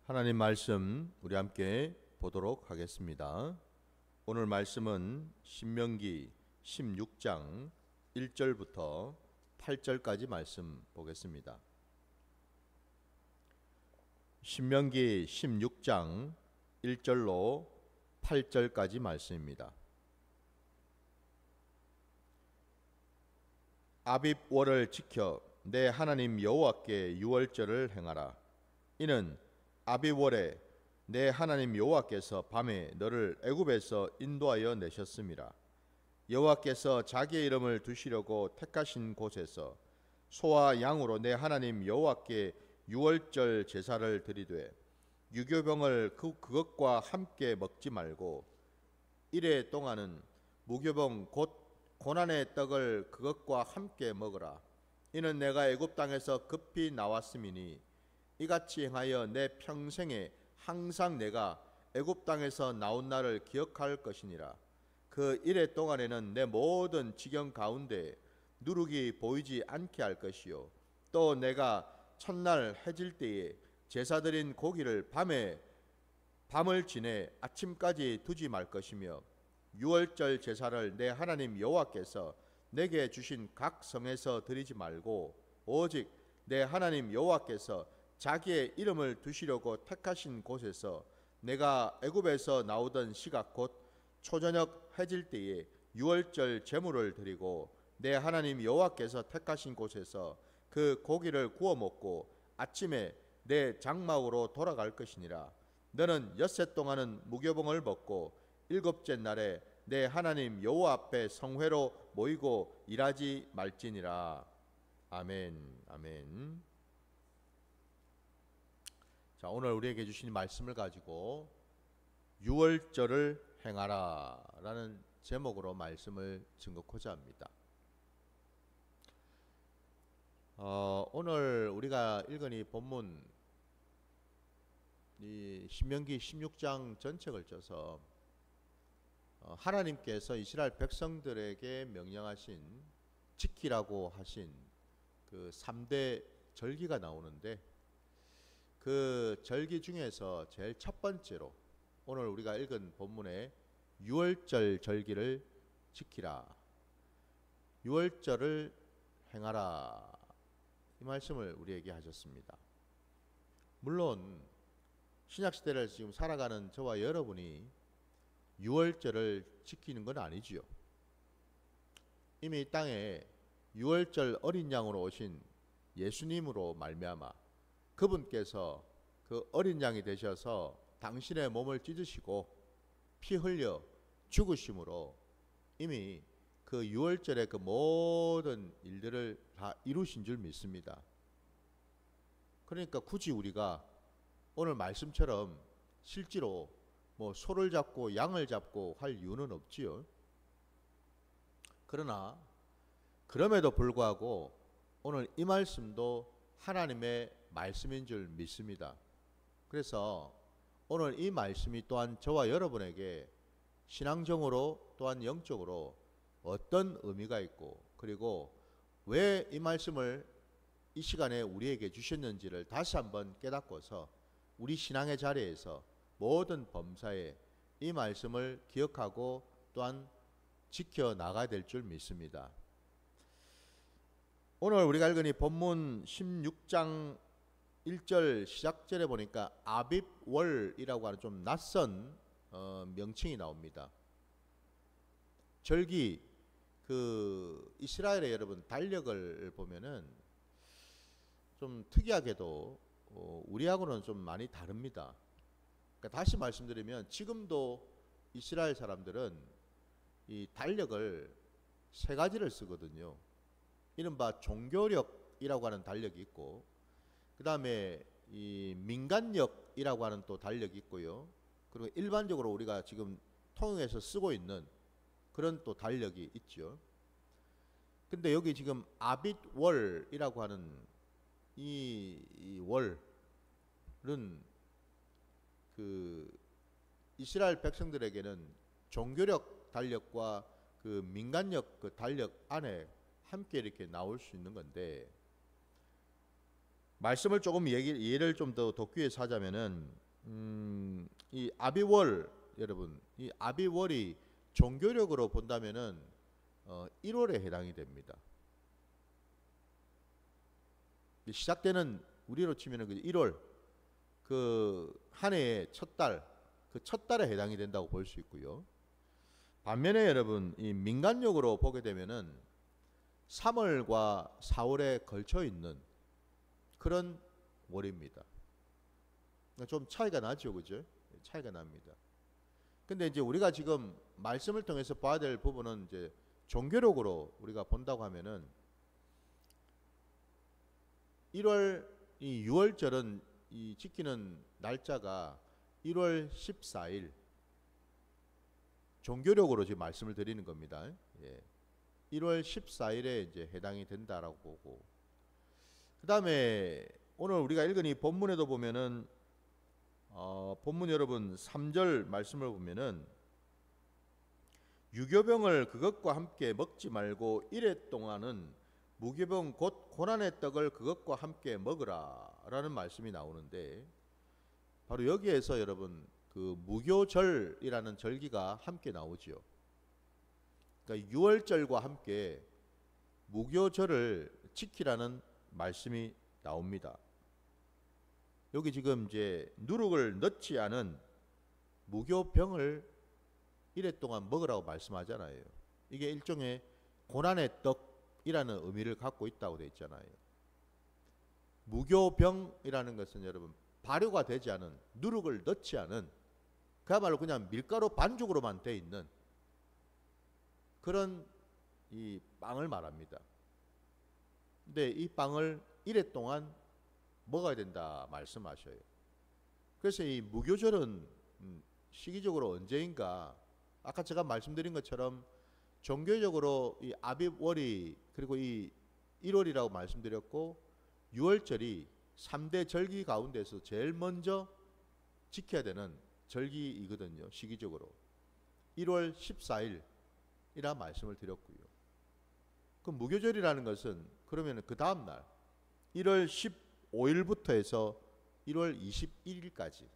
하나님 말씀 우리 함께 보도록 하겠습니다. 오늘 말씀은 신명기 16장 1절부터 8절까지 말씀 보겠습니다. 신명기 16장 1절로 8절까지 말씀입니다. 아빕월을 지켜 내 하나님 여호와께 유월절을 행하라. 이는 아비월에 내 하나님 여호와께서 밤에 너를 애굽에서 인도하여 내셨음이라. 여호와께서 자기의 이름을 두시려고 택하신 곳에서 소와 양으로 내 하나님 여호와께 유월절 제사를 드리되 유교병을 그것과 함께 먹지 말고 이래 동안은 무교병 곧 고난의 떡을 그것과 함께 먹으라. 이는 내가 애굽 땅에서 급히 나왔음이니 이같이 행하여 내 평생에 항상 내가 애굽 땅에서 나온 날을 기억할 것이니라. 그 이래 동안에는 내 모든 지경 가운데 누룩이 보이지 않게 할 것이요 또 내가 첫날 해질 때에 제사 드린 고기를 밤을 지내 아침까지 두지 말 것이며 유월절 제사를 내 하나님 여호와께서 내게 주신 각 성에서 드리지 말고 오직 내 하나님 여호와께서 자기의 이름을 두시려고 택하신 곳에서 내가 애굽에서 나오던 시각 곧 초저녁 해질 때에 유월절 제물을 드리고 내 하나님 여호와께서 택하신 곳에서 그 고기를 구워 먹고 아침에 내 장막으로 돌아갈 것이니라. 너는 엿새 동안은 무교병을 먹고 일곱째 날에 내 하나님 여호와 앞에 성회로 모이고 일하지 말지니라. 아멘. 아멘. 자, 오늘 우리에게 주신 말씀을 가지고 유월절을 행하라 라는 제목으로 말씀을 증거하고자 합니다. 오늘 우리가 읽은 이 본문 이 신명기 16장 전체를 쪄서 하나님께서 이스라엘 백성들에게 명령하신 지키라고 하신 그 3대 절기가 나오는데 그 절기 중에서 제일 첫 번째로 오늘 우리가 읽은 본문의 유월절 절기를 지키라, 유월절을 행하라, 이 말씀을 우리에게 하셨습니다. 물론 신약시대를 지금 살아가는 저와 여러분이 유월절을 지키는 건 아니지요. 이미 이 땅에 유월절 어린 양으로 오신 예수님으로 말미암아 그분께서 그 어린 양이 되셔서 당신의 몸을 찢으시고 피 흘려 죽으심으로 이미 그 유월절의 그 모든 일들을 다 이루신 줄 믿습니다. 그러니까 굳이 우리가 오늘 말씀처럼 실제로 뭐 소를 잡고 양을 잡고 할 이유는 없지요. 그러나 그럼에도 불구하고 오늘 이 말씀도 하나님의 말씀인 줄 믿습니다. 그래서 오늘 이 말씀이 또한 저와 여러분에게 신앙적으로 또한 영적으로 어떤 의미가 있고 그리고 왜 이 말씀을 이 시간에 우리에게 주셨는지를 다시 한번 깨닫고서 우리 신앙의 자리에서 모든 범사에 이 말씀을 기억하고 또한 지켜나가야 될 줄 믿습니다. 오늘 우리가 읽은 이 본문 16장 1절 시작절에 보니까 아빕월이라고 하는 좀 낯선 명칭이 나옵니다. 절기 그 이스라엘의 여러분 달력을 보면은 좀 특이하게도 우리하고는 좀 많이 다릅니다. 그러니까 다시 말씀드리면 지금도 이스라엘 사람들은 이 달력을 세 가지를 쓰거든요. 이른바 종교력이라고 하는 달력이 있고 그 다음에 이 민간력이라고 하는 또 달력이 있고요. 그리고 일반적으로 우리가 지금 통용해서 쓰고 있는 그런 또 달력이 있죠. 근데 여기 지금 아빗월이라고 하는 이 월은 그 이스라엘 백성들에게는 종교력 달력과 그 민간력 그 달력 안에 함께 이렇게 나올 수 있는 건데 말씀을 조금 예를 좀 더 돕기위해서 하자면은 이 아비월, 여러분, 이 아비월이 종교력으로 본다면은 1월에 해당이 됩니다. 시작되는 우리로 치면은 그 1월, 그 한 해의 첫 달, 그 첫 달에 해당이 된다고 볼 수 있고요. 반면에 여러분, 이 민간력으로 보게 되면은 3월과 4월에 걸쳐 있는 그런 월입니다. 좀 차이가 나죠, 그죠? 차이가 납니다. 근데 이제 우리가 지금 말씀을 통해서 봐야 될 부분은 이제 종교력으로 우리가 본다고 하면은 1월 이 6월절은 이 지키는 날짜가 1월 14일, 종교력으로 지금 말씀을 드리는 겁니다. 예. 1월 14일에 이제 해당이 된다라고 보고, 그 다음에 오늘 우리가 읽은 이 본문에도 보면은 본문 여러분 3절 말씀을 보면은 유교병을 그것과 함께 먹지 말고 이래 동안은 무교병 곧 고난의 떡을 그것과 함께 먹으라 라는 말씀이 나오는데, 바로 여기에서 여러분 그 무교절이라는 절기가 함께 나오죠. 그러니까 6월절과 함께 무교절을 지키라는 말씀이 나옵니다. 여기 지금 이제 누룩을 넣지 않은 무교병을 이래 동안 먹으라고 말씀하잖아요. 이게 일종의 고난의 떡이라는 의미를 갖고 있다고 되어 있잖아요. 무교병이라는 것은 여러분 발효가 되지 않은, 누룩을 넣지 않은, 그야말로 그냥 밀가루 반죽으로만 되어 있는 그런 이 빵을 말합니다. 근데 이 빵을 이래 동안 먹어야 된다 말씀하셔요. 그래서 이 무교절은 시기적으로 언제인가, 아까 제가 말씀드린 것처럼 종교적으로 이 아비월이 그리고 이 1월이라고 말씀드렸고, 6월절이 3대 절기 가운데서 제일 먼저 지켜야 되는 절기이거든요. 시기적으로 1월 14일이라 말씀을 드렸고요. 그 무교절이라는 것은 그러면 그 다음 날 1월 15일부터 해서 1월 21일까지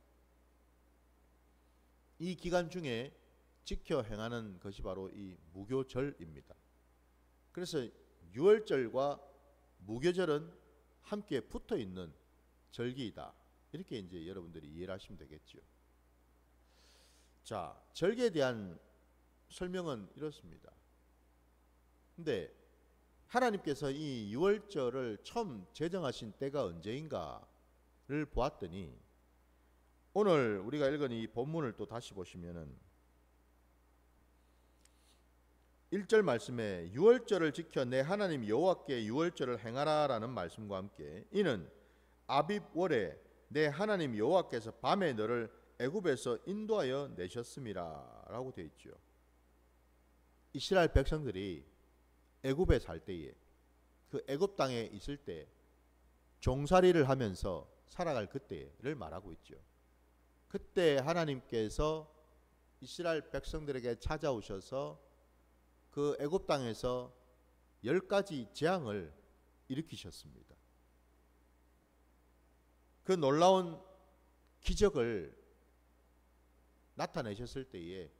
이 기간 중에 지켜 행하는 것이 바로 이 무교절입니다. 그래서 6월절과 무교절은 함께 붙어 있는 절기이다. 이렇게 이제 여러분들이 이해를 하시면 되겠죠. 자, 절기에 대한 설명은 이렇습니다. 근데 하나님께서 이 6월절을 처음 제정하신 때가 언제인가를 보았더니, 오늘 우리가 읽은 이 본문을 또 다시 보시면은 1절 말씀에 6월절을 지켜 내 하나님 여호와께 6월절을 행하라라는 말씀과 함께, 이는 아빕월에 내 하나님 여호와께서 밤에 너를 애굽에서 인도하여 내셨음이라 라고 되어 있죠. 이스라엘 백성들이 애굽에 살 때에, 그 애굽 땅에 있을 때 종살이를 하면서 살아갈 그때를 말하고 있죠. 그때 하나님께서 이스라엘 백성들에게 찾아오셔서 그 애굽 땅에서 10가지 재앙을 일으키셨습니다. 그 놀라운 기적을 나타내셨을 때에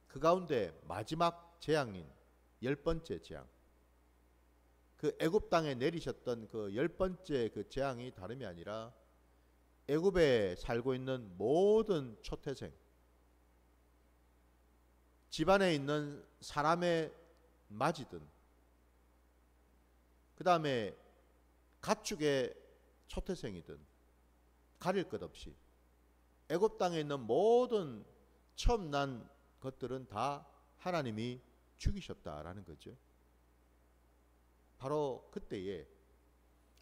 그 가운데 마지막 재앙인 10번째 재앙, 그 애굽 땅에 내리셨던 그 10번째 그 재앙이 다름이 아니라 애굽에 살고 있는 모든 초태생, 집안에 있는 사람의 맞이든, 그 다음에 가축의 초태생이든 가릴 것 없이 애굽 땅에 있는 모든 처음 난 것들은 다 하나님이 죽이셨다라는 거죠. 바로 그때에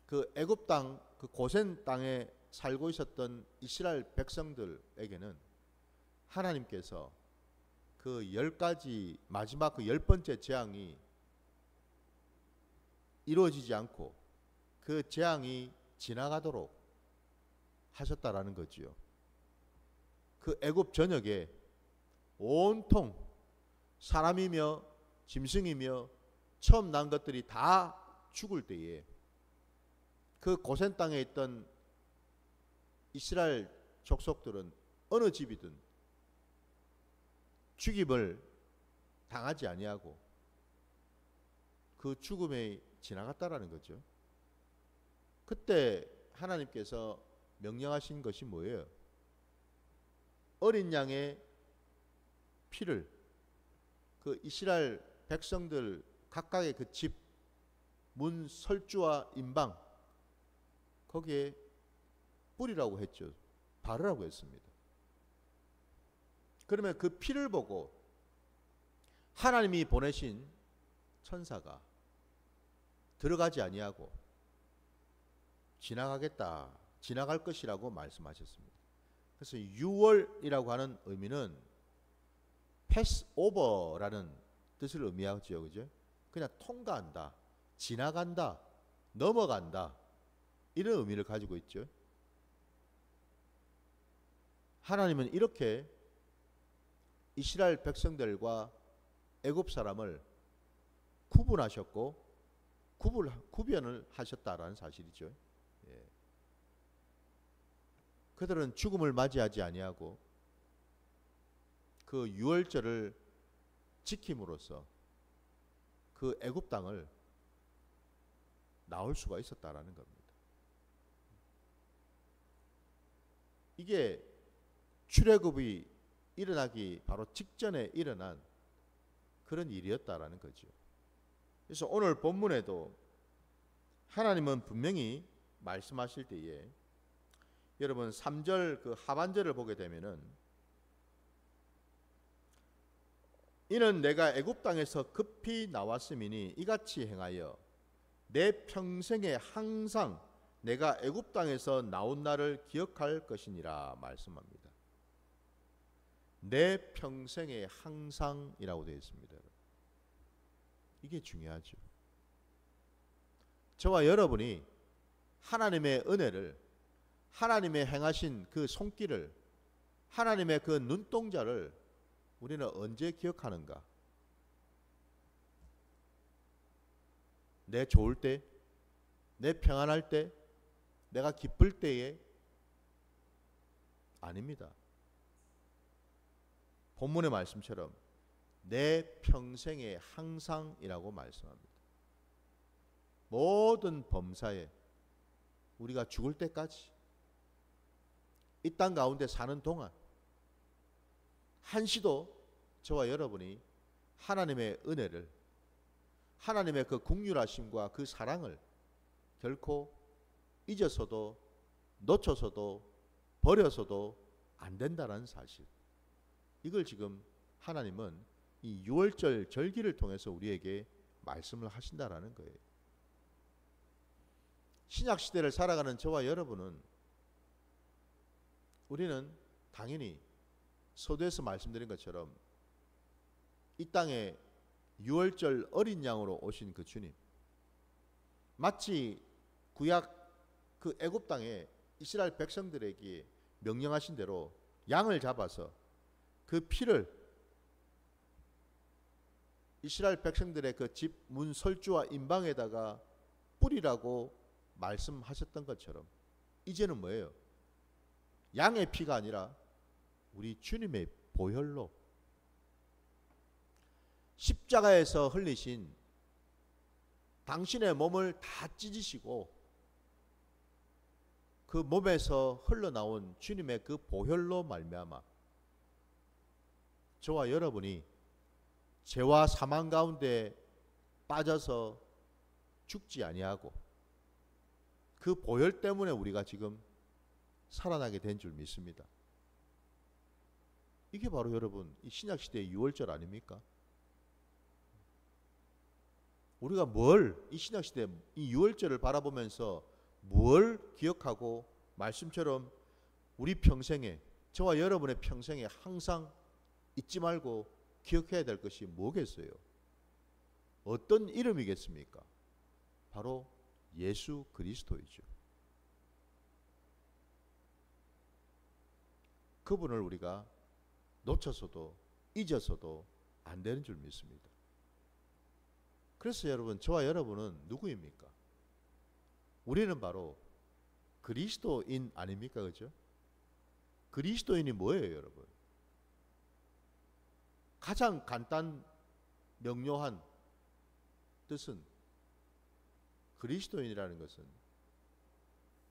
그 애굽 땅, 그 고센 땅에 살고 있었던 이스라엘 백성들에게는 하나님께서 그 10가지 마지막 그 10번째 재앙이 이루어지지 않고 그 재앙이 지나가도록 하셨다라는 거지요. 그 애굽 전역에 온통 사람이며 짐승이며 처음 난 것들이 다 죽을 때에 그 고센 땅에 있던 이스라엘 족속들은 어느 집이든 죽임을 당하지 아니하고 그 죽음에 지나갔다라는 거죠. 그때 하나님께서 명령하신 것이 뭐예요? 어린 양의 피를 그 이스라엘 백성들 각각의 그 집 문 설주와 임방 거기에 뿌리라고 했죠. 바르라고 했습니다. 그러면 그 피를 보고 하나님이 보내신 천사가 들어가지 아니하고 지나갈 것이라고 말씀하셨습니다. 그래서 6월이라고 하는 의미는 패스오버라는 뜻을 의미하죠. 그죠? 그냥 통과한다, 지나간다, 넘어간다, 이런 의미를 가지고 있죠. 하나님은 이렇게 이스라엘 백성들과 애굽 사람을 구분하셨고 구별을 하셨다라는 사실이죠. 예. 그들은 죽음을 맞이하지 아니하고 그 유월절을 지킴으로써 그 애굽 땅을 나올 수가 있었다라는 겁니다. 이게 출애굽이 일어나기 바로 직전에 일어난 그런 일이었다라는 거죠. 그래서 오늘 본문에도 하나님은 분명히 말씀하실 때에 여러분 3절 그 하반절을 보게 되면은 이는 내가 애굽 땅에서 급히 나왔음이니 이같이 행하여 내 평생에 항상 내가 애굽 땅에서 나온 날을 기억할 것이니라 말씀합니다. 내 평생에 항상이라고 되어 있습니다. 이게 중요하죠. 저와 여러분이 하나님의 은혜를, 하나님의 행하신 그 손길을, 하나님의 그 눈동자를 우리는 언제 기억하는가? 내 좋을 때, 내 평안할 때, 내가 기쁠 때에? 아닙니다. 본문의 말씀처럼 내 평생에 항상이라고 말씀합니다. 모든 범사에 우리가 죽을 때까지 이 땅 가운데 사는 동안 한시도 저와 여러분이 하나님의 은혜를, 하나님의 그 긍휼하심과 그 사랑을 결코 잊어서도 놓쳐서도 버려서도 안 된다는 사실, 이걸 지금 하나님은 이 유월절 절기를 통해서 우리에게 말씀을 하신다라는 거예요. 신약 시대를 살아가는 저와 여러분은 우리는 당연히 서두에서 말씀드린 것처럼 이 땅에 유월절 어린 양으로 오신 그 주님, 마치 구약 그 애굽 땅에 이스라엘 백성들에게 명령하신 대로 양을 잡아서 그 피를 이스라엘 백성들의 그 집 문 설주와 임방에다가 뿌리라고 말씀하셨던 것처럼 이제는 뭐예요? 양의 피가 아니라 우리 주님의 보혈로 십자가에서 흘리신 당신의 몸을 다 찢으시고 그 몸에서 흘러나온 주님의 그 보혈로 말미암아 저와 여러분이 죄와 사망 가운데 빠져서 죽지 아니하고 그 보혈 때문에 우리가 지금 살아나게 된 줄 믿습니다. 이게 바로 여러분 이 신약시대의 유월절 아닙니까? 우리가 이 신약시대 이 유월절을 바라보면서 뭘 기억하고 말씀처럼 우리 평생에, 저와 여러분의 평생에 항상 잊지 말고 기억해야 될 것이 뭐겠어요? 어떤 이름이겠습니까? 바로 예수 그리스도이죠. 그분을 우리가 놓쳐서도 잊어서도 안 되는 줄 믿습니다. 그래서 여러분, 저와 여러분은 누구입니까? 우리는 바로 그리스도인 아닙니까? 그죠? 그리스도인이 뭐예요, 여러분? 가장 간단 명료한 뜻은, 그리스도인이라는 것은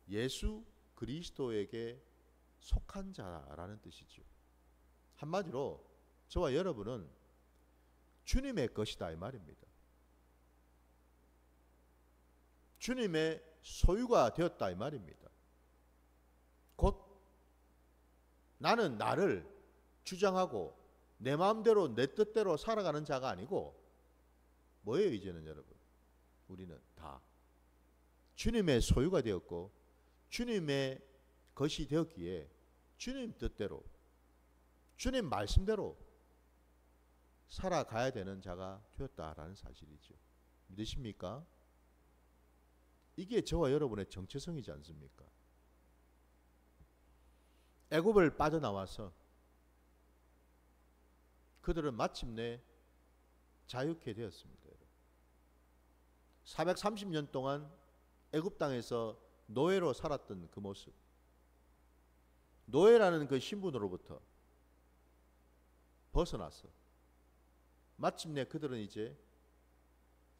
예수 그리스도에게 속한 자라는 뜻이죠. 한마디로 저와 여러분은 주님의 것이다 이 말입니다. 주님의 소유가 되었다 이 말입니다. 곧 나는 나를 주장하고 내 마음대로 내 뜻대로 살아가는 자가 아니고 뭐예요? 이제는 여러분, 우리는 다 주님의 소유가 되었고 주님의 것이 되었기에 주님 뜻대로, 주님 말씀대로 살아가야 되는 자가 되었다라는 사실이죠. 믿으십니까? 이게 저와 여러분의 정체성이지 않습니까? 애굽을 빠져나와서 그들은 마침내 자유케 되었습니다. 430년 동안 애굽 땅에서 노예로 살았던 그 모습, 노예라는 그 신분으로부터 벗어나서 마침내 그들은 이제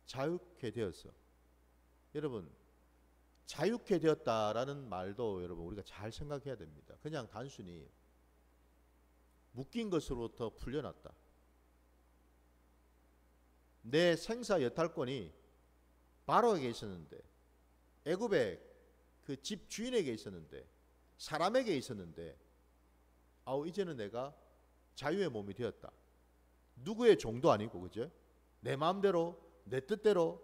자유케 되어서, 여러분 자유케 되었다라는 말도 여러분 우리가 잘 생각해야 됩니다. 그냥 단순히 묶인 것으로부터 풀려났다. 내 생사 여탈권이 바로에게 있었는데, 애굽의 그 집 주인에게 있었는데, 사람에게 있었는데, 이제는 내가 자유의 몸이 되었다. 누구의 종도 아니고, 그죠? 내 마음대로 내 뜻대로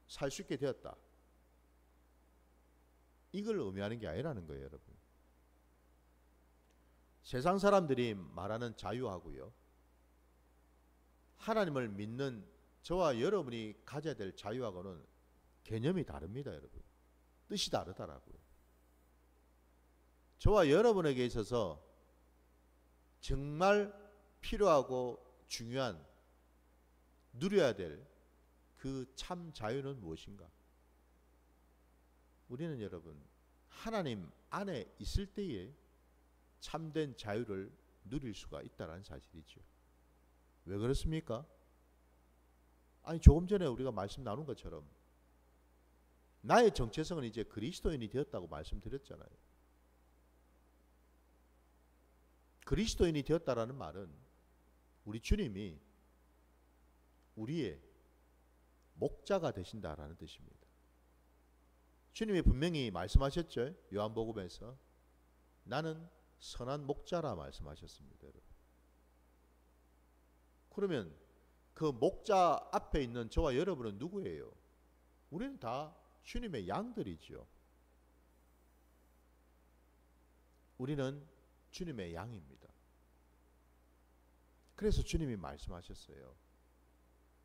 살 수 있게 되었다. 이걸 의미하는 게 아니라는 거예요, 여러분. 세상 사람들이 말하는 자유하고요, 하나님을 믿는 저와 여러분이 가져야 될 자유하고는 개념이 다릅니다, 여러분. 뜻이 다르다라고요. 저와 여러분에게 있어서 정말 필요하고 중요한, 누려야 될 그 참 자유는 무엇인가? 우리는 여러분 하나님 안에 있을 때에 참된 자유를 누릴 수가 있다는 사실이죠. 왜 그렇습니까? 아니, 조금 전에 우리가 말씀 나눈 것처럼 나의 정체성은 이제 그리스도인이 되었다고 말씀드렸잖아요. 그리스도인이 되었다라는 말은 우리 주님이 우리의 목자가 되신다라는 뜻입니다. 주님이 분명히 말씀하셨죠. 요한복음에서 나는 선한 목자라 말씀하셨습니다. 그러면 그 목자 앞에 있는 저와 여러분은 누구예요? 우리는 다 주님의 양들이죠. 우리는 주님의 양입니다. 그래서 주님이 말씀하셨어요.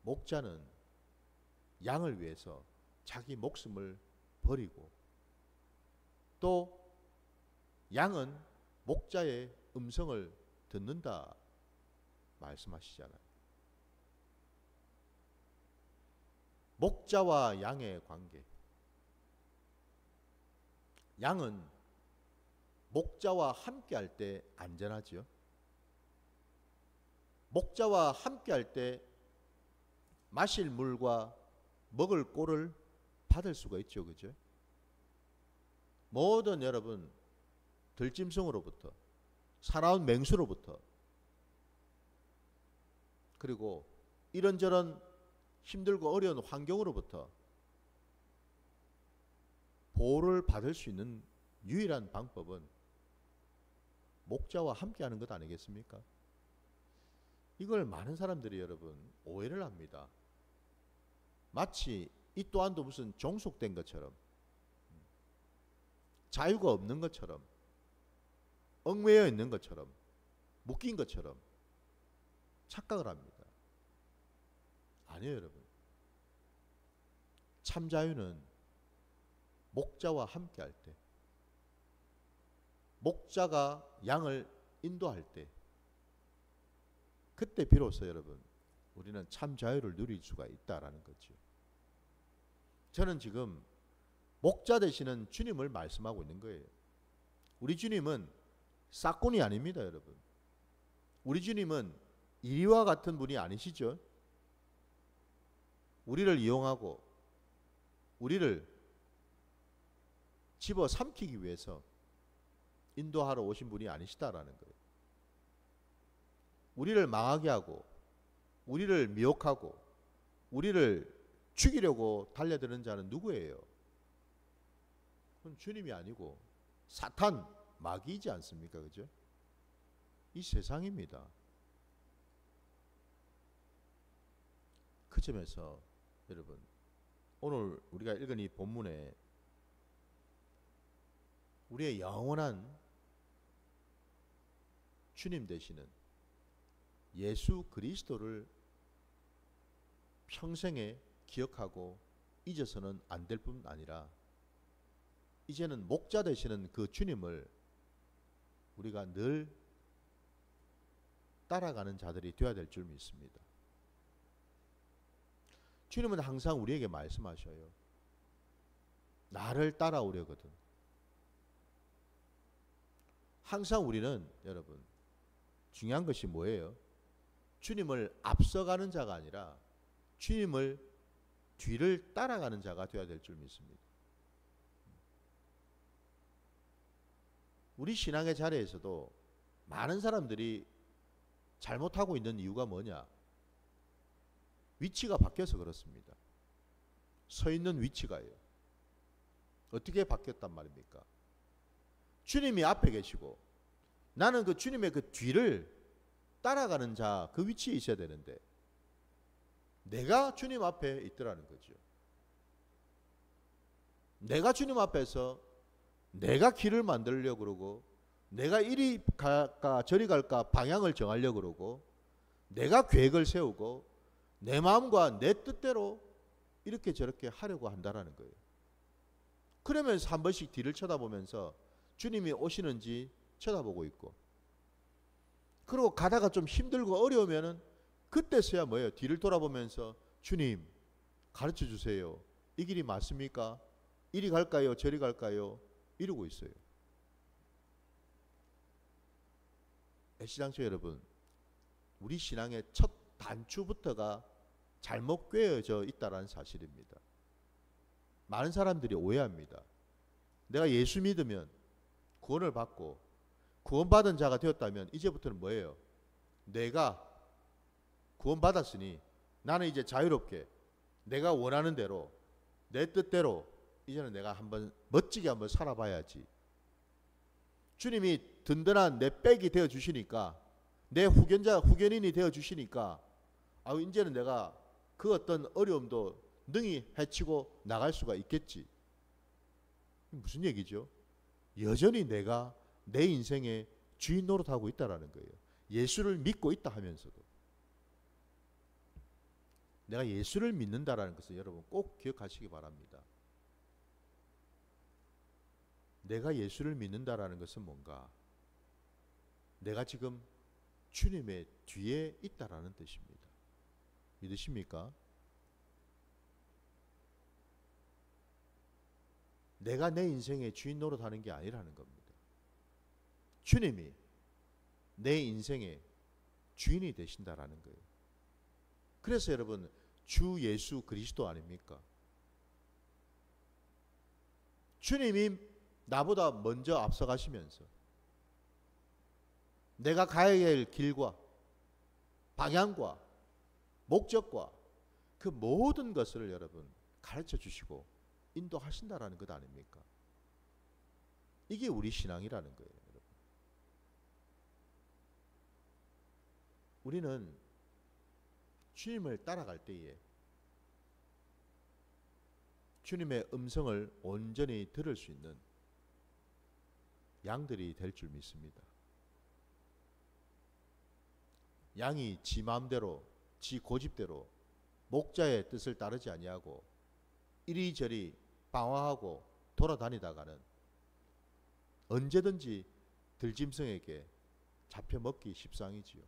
목자는 양을 위해서 자기 목숨을 버리고, 또 양은 목자의 음성을 듣는다 말씀하시잖아요. 목자와 양의 관계. 양은 목자와 함께 할 때 안전하지요. 목자와 함께 할 때 마실 물과 먹을 꼴을 받을 수가 있죠. 그죠? 모든 여러분 들짐승으로부터, 사나운 맹수로부터, 그리고 이런저런 힘들고 어려운 환경으로부터 보호를 받을 수 있는 유일한 방법은 목자와 함께하는 것 아니겠습니까? 이걸 많은 사람들이 여러분 오해를 합니다. 마치 이 또한도 무슨 종속된 것처럼, 자유가 없는 것처럼, 얽매여 있는 것처럼, 묶인 것처럼 착각을 합니다. 아니에요, 여러분. 참 자유는 목자와 함께 할 때, 목자가 양을 인도할 때, 그때 비로소 여러분 우리는 참 자유를 누릴 수가 있다라는 거죠. 저는 지금 목자 되시는 주님을 말씀하고 있는 거예요. 우리 주님은 싹군이 아닙니다, 여러분. 우리 주님은 이리와 같은 분이 아니시죠. 우리를 이용하고 우리를 집어삼키기 위해서 인도하러 오신 분이 아니시다라는 거예요. 우리를 망하게 하고 우리를 미혹하고 우리를 죽이려고 달려드는 자는 누구예요? 그건 주님이 아니고 사탄, 마귀이지 않습니까? 그죠? 이 세상입니다. 그 점에서 여러분, 오늘 우리가 읽은 이 본문에 우리의 영원한 주님 되시는 예수 그리스도를 평생에 기억하고 잊어서는 안 될 뿐 아니라 이제는 목자 되시는 그 주님을 우리가 늘 따라가는 자들이 되어야 될 줄 믿습니다. 주님은 항상 우리에게 말씀하셔요. 나를 따라오려거든. 항상 우리는 여러분 중요한 것이 뭐예요? 주님을 앞서가는 자가 아니라 주님을 뒤를 따라가는 자가 되어야 될 줄 믿습니다. 우리 신앙의 자리에서도 많은 사람들이 잘못하고 있는 이유가 뭐냐? 위치가 바뀌어서 그렇습니다. 서 있는 위치가요. 어떻게 바뀌었단 말입니까? 주님이 앞에 계시고 나는 그 주님의 그 뒤를 따라가는 자, 그 위치에 있어야 되는데 내가 주님 앞에 있더라는 거죠. 내가 주님 앞에서 내가 길을 만들려고 그러고 내가 이리 갈까 저리 갈까 방향을 정하려고 그러고 내가 계획을 세우고 내 마음과 내 뜻대로 이렇게 저렇게 하려고 한다라는 거예요. 그러면서 한 번씩 뒤를 쳐다보면서 주님이 오시는지 쳐다보고 있고, 그리고 가다가 좀 힘들고 어려우면은 그때서야 뭐예요? 뒤를 돌아보면서 주님 가르쳐 주세요. 이 길이 맞습니까? 이리 갈까요? 저리 갈까요? 이러고 있어요. 애시당초 여러분, 우리 신앙의 첫 단추부터가 잘못 꿰어져 있다는 사실입니다. 많은 사람들이 오해합니다. 내가 예수 믿으면 구원을 받고 구원받은 자가 되었다면 이제부터는 뭐예요? 내가 구원받았으니 나는 이제 자유롭게 내가 원하는 대로 내 뜻대로 이제는 내가 한번 멋지게 한번 살아봐야지. 주님이 든든한 내 백이 되어 주시니까, 내 후견인이 되어 주시니까 이제는 내가 그 어떤 어려움도 능히 헤치고 나갈 수가 있겠지. 무슨 얘기죠? 여전히 내가 내 인생의 주인 노릇하고 있다라는 거예요. 예수를 믿고 있다 하면서도. 내가 예수를 믿는다라는 것을 여러분 꼭 기억하시기 바랍니다. 내가 예수를 믿는다라는 것은 뭔가? 내가 지금 주님의 뒤에 있다라는 뜻입니다. 믿으십니까? 내가 내 인생의 주인 노릇하는 게 아니라는 겁니다. 주님이 내 인생의 주인이 되신다라는 거예요. 그래서 여러분 주 예수 그리스도 아닙니까? 주님이 나보다 먼저 앞서가시면서 내가 가야 할 길과 방향과 목적과 그 모든 것을 여러분 가르쳐 주시고 인도하신다라는 것 아닙니까? 이게 우리 신앙이라는 거예요, 여러분. 우리는 주님을 따라갈 때에 주님의 음성을 온전히 들을 수 있는 양들이 될 줄 믿습니다. 양이 지 마음대로 지 고집대로 목자의 뜻을 따르지 아니하고 이리저리 방황하고 돌아다니다가는 언제든지 들짐승에게 잡혀 먹기 십상이지요.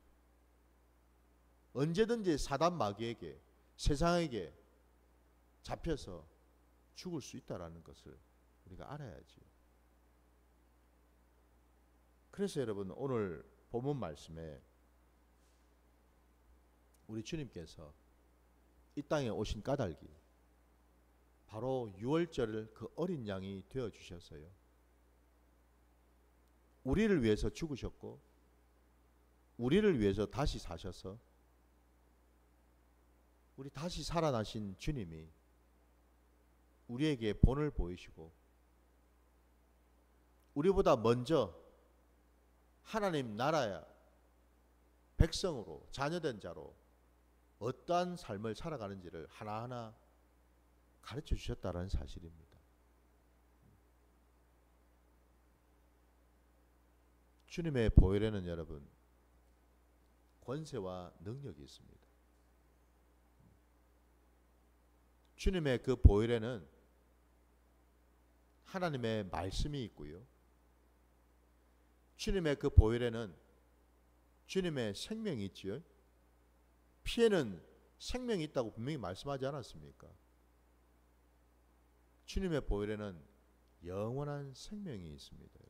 언제든지 사단 마귀에게 세상에게 잡혀서 죽을 수 있다라는 것을 우리가 알아야지. 그래서 여러분 오늘 본문 말씀에 우리 주님께서 이 땅에 오신 까닭이 바로 유월절 그 어린 양이 되어 주셨어요. 우리를 위해서 죽으셨고 우리를 위해서 다시 사셔서 우리 다시 살아나신 주님이 우리에게 본을 보이시고 우리보다 먼저 하나님 나라야 백성으로 자녀된 자로 어떠한 삶을 살아가는지를 하나하나 가르쳐 주셨다는 사실입니다. 주님의 보혈에는 여러분 권세와 능력이 있습니다. 주님의 그 보혈에는 하나님의 말씀이 있고요. 주님의 그 보혈에는 주님의 생명이 있지요. 피에는 생명이 있다고 분명히 말씀하지 않았습니까? 주님의 보혈에는 영원한 생명이 있습니다.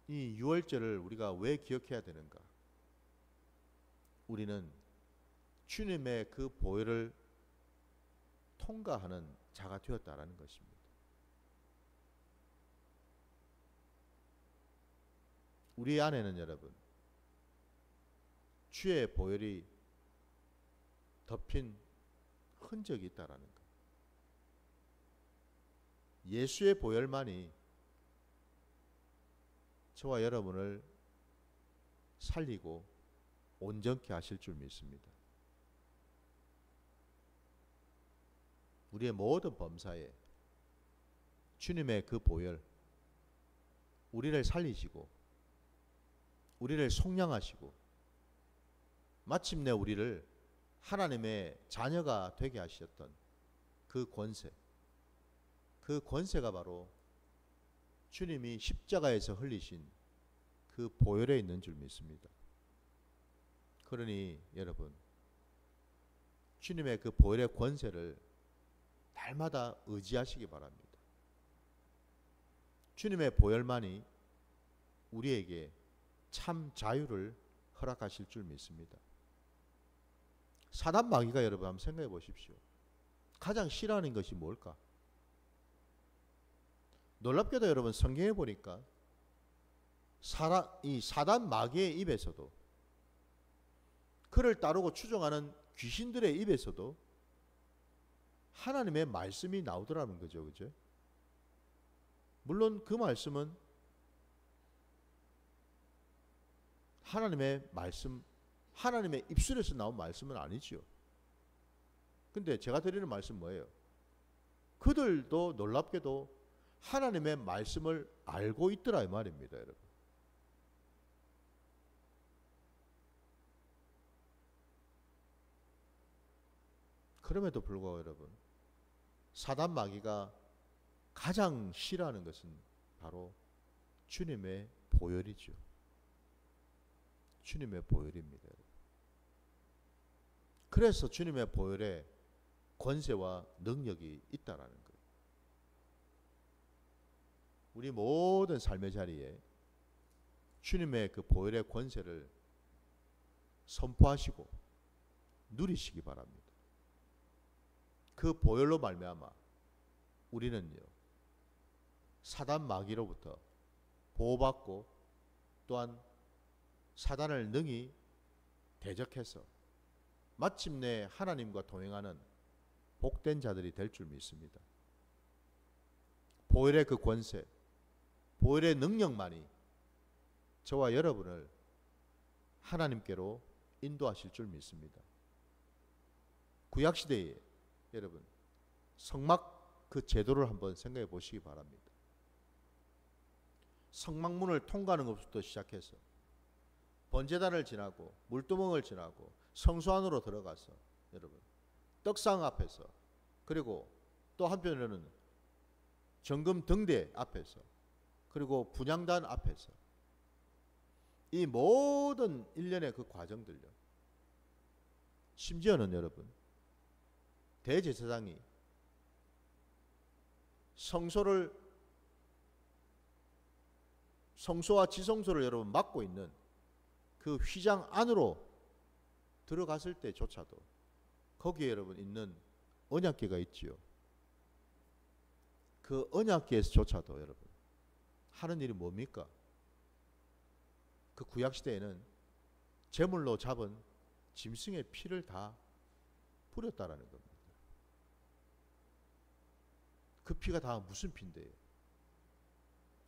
이 유월절을 우리가 왜 기억해야 되는가? 우리는 주님의 그 보혈을 통과하는 자가 되었다라는 것입니다. 우리 안에는 여러분 주의 보혈이 덮인 흔적이 있다라는 것. 예수의 보혈만이 저와 여러분을 살리고 온전케 하실 줄 믿습니다. 우리의 모든 범사에 주님의 그 보혈, 우리를 살리시고 우리를 속량하시고 마침내 우리를 하나님의 자녀가 되게 하셨던 그 권세, 그 권세가 바로 주님이 십자가에서 흘리신 그 보혈에 있는 줄 믿습니다. 그러니 여러분 주님의 그 보혈의 권세를 날마다 의지하시기 바랍니다. 주님의 보혈만이 우리에게 참 자유를 허락하실 줄 믿습니다. 사단 마귀가 여러분 한번 생각해 보십시오. 가장 싫어하는 것이 뭘까? 놀랍게도 여러분 성경에 보니까 이 사단 마귀의 입에서도 그를 따르고 추종하는 귀신들의 입에서도 하나님의 말씀이 나오더라는 거죠. 그죠? 물론 그 말씀은 하나님의 말씀, 하나님의 입술에서 나온 말씀은 아니죠. 근데 제가 드리는 말씀 뭐예요? 그들도 놀랍게도 하나님의 말씀을 알고 있더라 이 말입니다, 여러분. 그럼에도 불구하고 여러분, 사단 마귀가 가장 싫어하는 것은 바로 주님의 보혈이죠. 주님의 보혈입니다. 그래서 주님의 보혈에 권세와 능력이 있다라는 거예요. 우리 모든 삶의 자리에 주님의 그 보혈의 권세를 선포하시고 누리시기 바랍니다. 그 보혈로 말미암아 우리는요 사단 마귀로부터 보호받고 또한 사단을 능히 대적해서 마침내 하나님과 동행하는 복된 자들이 될 줄 믿습니다. 보혈의 그 권세, 보혈의 능력만이 저와 여러분을 하나님께로 인도하실 줄 믿습니다. 구약시대에 여러분 성막 그 제도를 한번 생각해 보시기 바랍니다. 성막문을 통과하는 것부터 시작해서 번제단을 지나고 물두멍을 지나고 성소 안으로 들어가서 여러분 떡상 앞에서 그리고 또 한편으로는 정금 등대 앞에서 그리고 분향단 앞에서 이 모든 일련의 그 과정들요. 심지어는 여러분 대제사장이 성소와 지성소를 여러분 막고 있는 그 휘장 안으로 들어갔을 때조차도 거기에 여러분 있는 언약궤가 있지요. 그 언약궤에서조차도 여러분 하는 일이 뭡니까? 그 구약시대에는 제물로 잡은 짐승의 피를 다 뿌렸다라는 겁니다. 그 피가 다 무슨 피인데요?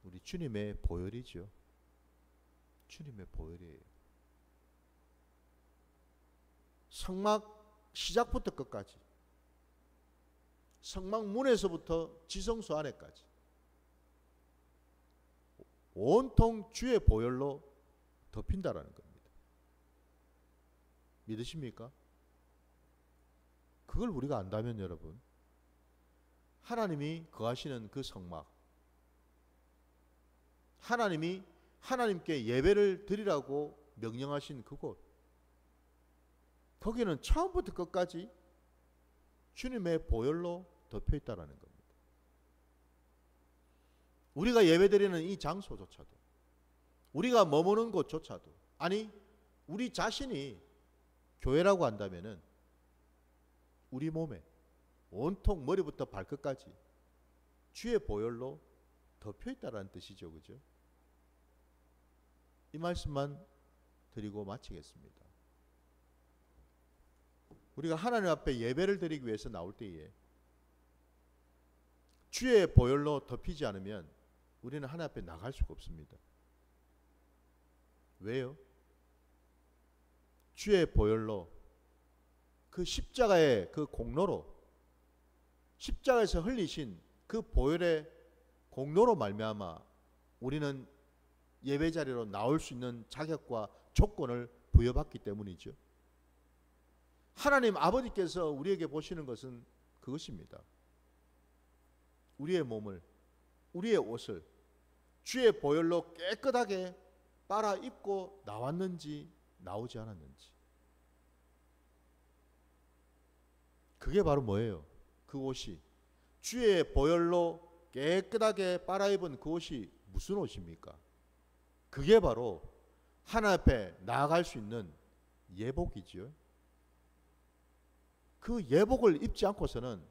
우리 주님의 보혈이죠. 주님의 보혈이에요. 성막 시작부터 끝까지, 성막 문에서부터 지성소 안에까지 온통 주의 보혈로 덮인다라는 겁니다. 믿으십니까? 그걸 우리가 안다면 여러분, 하나님이 거하시는 그 성막, 하나님이 하나님께 예배를 드리라고 명령하신 그곳, 거기는 처음부터 끝까지 주님의 보혈로 덮여 있다라는 겁니다. 우리가 예배드리는 이 장소조차도, 우리가 머무는 곳조차도, 아니 우리 자신이 교회라고 한다면은 우리 몸에 온통 머리부터 발끝까지 주의 보혈로 덮여 있다라는 뜻이죠. 그죠? 이 말씀만 드리고 마치겠습니다. 우리가 하나님 앞에 예배를 드리기 위해서 나올 때에 주의 보혈로 덮이지 않으면 우리는 하나님 앞에 나갈 수가 없습니다. 왜요? 주의 보혈로, 그 십자가의 그 공로로, 십자가에서 흘리신 그 보혈의 공로로 말미암아 우리는 예배자리로 나올 수 있는 자격과 조건을 부여받기 때문이죠. 하나님 아버지께서 우리에게 보시는 것은 그것입니다. 우리의 몸을, 우리의 옷을 주의 보혈로 깨끗하게 빨아 입고 나왔는지 나오지 않았는지. 그게 바로 뭐예요? 그 옷이, 주의 보혈로 깨끗하게 빨아 입은 그 옷이 무슨 옷입니까? 그게 바로 하나님 앞에 나아갈 수 있는 예복이지요. 그 예복을 입지 않고서는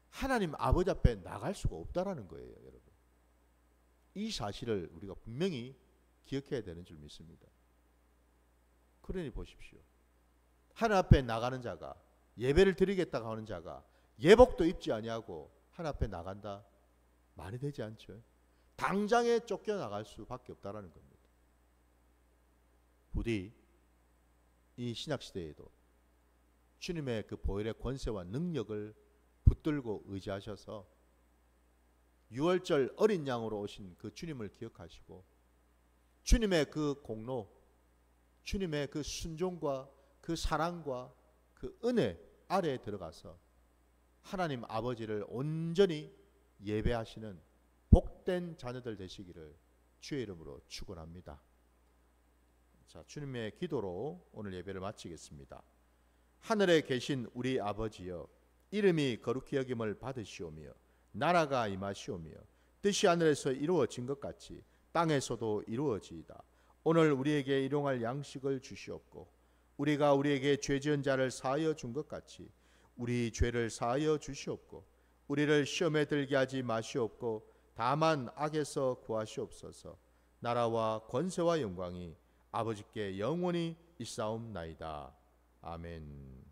하나님 아버지 앞에 나갈 수가 없다라는 거예요, 여러분. 이 사실을 우리가 분명히 기억해야 되는 줄 믿습니다. 그러니 보십시오. 하나님 앞에 나가는 자가, 예배를 드리겠다고 하는 자가 예복도 입지 아니하고 하나님 앞에 나간다? 말이 되지 않죠. 당장에 쫓겨나갈 수밖에 없다라는 겁니다. 부디 이 신약시대에도 주님의 그 보혈의 권세와 능력을 붙들고 의지하셔서 유월절 어린 양으로 오신 그 주님을 기억하시고 주님의 그 공로, 주님의 그 순종과 그 사랑과 그 은혜 아래에 들어가서 하나님 아버지를 온전히 예배하시는 복된 자녀들 되시기를 주의 이름으로 축원합니다. 자, 주님의 기도로 오늘 예배를 마치겠습니다. 하늘에 계신 우리 아버지여, 이름이 거룩히 여김을 받으시오며 나라가 임하시오며 뜻이 하늘에서 이루어진 것 같이 땅에서도 이루어지이다. 오늘 우리에게 일용할 양식을 주시옵고 우리가 우리에게 죄 지은 자를 사하여 준 것 같이 우리 죄를 사하여 주시옵고 우리를 시험에 들게 하지 마시옵고 다만 악에서 구하시옵소서. 나라와 권세와 영광이 아버지께 영원히 있사옵나이다. 아멘.